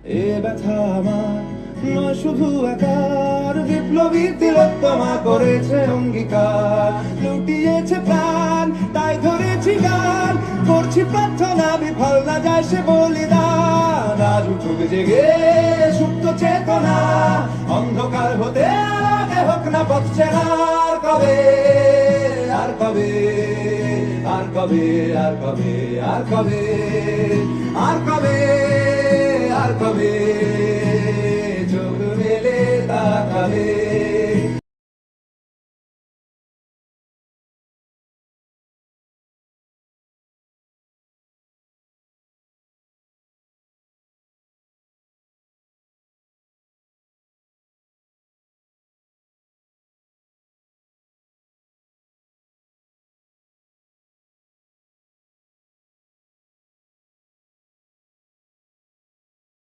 এ ব্যথা আমার নয় শুধু একার, বিপ্লবী তিলোত্তমা করেছে অঙ্গীকার, লুটিয়েছে প্রাণ তাই ধরেছি গান, করছি প্রার্থনা বিফল না যায় সে বলিদান। আজ উঠুক জেগে সুপ্ত চেতনা, অন্ধকার হতে আগে হোক না পথ চেনা। আর কবে, আর কবে, আর কবে, আর কবে, আর কবে, আর কবে, আর কবে।